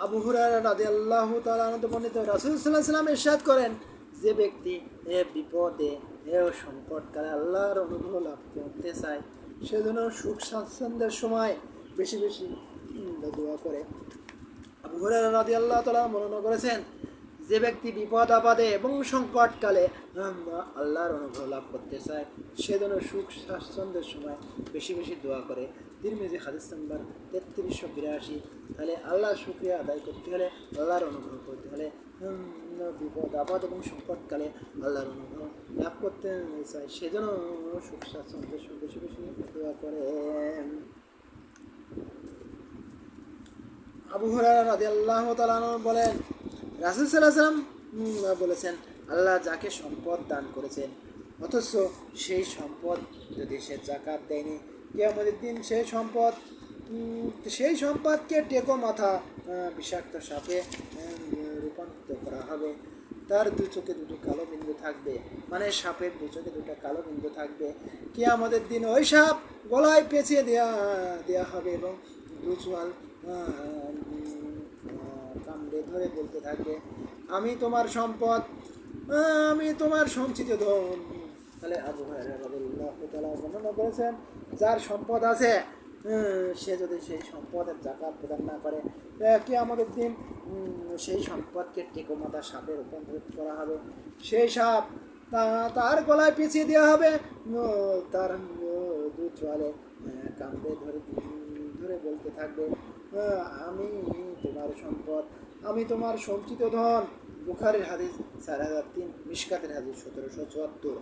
আবু হুরায়রা রাদিয়াল্লাহু তাআলা আনহু বর্ণিত রাসূল সাল্লাল্লাহু আলাইহি ওয়াসাল্লাম ইরশাদ করেন, যে ব্যক্তি বিপদে সংকটকালে আল্লাহর অনুগ্রহ লাভ করতে চায় সে যেন সুখ স্বাচ্ছন্দ্যের সময় বেশি বেশি দোয়া করে। আবু হুরায়রা রাদিয়াল্লাহু তাআলা বর্ণনা করেছেন, যে ব্যক্তি বিপদ আপদে এবং সংকটকালে আল্লাহর অনুগ্রহ লাভ করতে চায় সে যেন সুখ স্বাচ্ছন্দ্যের সময় বেশি বেশি দোয়া করে। তিরমিজি হাদিস নাম্বার 3382। তাহলে আল্লাহর শুকরিয়া আদায় করতে হলে, আল্লাহর অনুগ্রহ করতে হলে, বিপদ আপদ এবং সংকটকালে আল্লাহর অনুগ্রহ লাভ করতে চায় সেজন্য সুখ স্বাচ্ছন্দ্যের সময় বেশি বেশি দোয়া করে। আবু হুরায়রা রাদিয়াল্লাহু তাআলা বলেন, রাসূল সাল্লাল্লাহু আলাইহি ওয়াসাল্লাম বলেছেন, আল্লাহ যাকে সম্পদ দান করেছেন অথচ সেই সম্পদ যদি সে যাকাত দেয়নি, কিয়ামতের দিন সেই সম্পদকে টেকো মাথা বিষাক্ত সাপে রূপান্তরিত করা হবে। তার দু চোখে দুটো কালো বিন্দু থাকবে, মানে সাপের দু চোখে দুটো কালো বিন্দু থাকবে। কিয়ামতের দিন ওই সাপ গলায় পেঁচিয়ে দেয়া হবে এবং দু চোয়াল কামড়ে ধরে বলতে থাকবে, আমি তোমার সম্পদ, আমি তোমার সঞ্চিত ধন। তাহলে আবু হুরায়রা রাদিয়াল্লাহু তাআলা বর্ণনা করেছেন, যার সম্পদ আছে সে যদি সেই সম্পদের যাকাত প্রদান না করে কিয়ামতের দিন সেই সম্পদকে টেকোমাথা সাপে রূপান্তরিত করা হবে। সেই সাপ তার গলায় পেঁচিয়ে দেওয়া হবে, তার দু চোয়ালে কামড়ে ধরে ধরে বলতে থাকবে, আমি তোমার সম্পদ, আমি তোমার সঞ্চিত ধন। বুখারীর হাদিস 4003, মিশকাতের হাদিস 1774।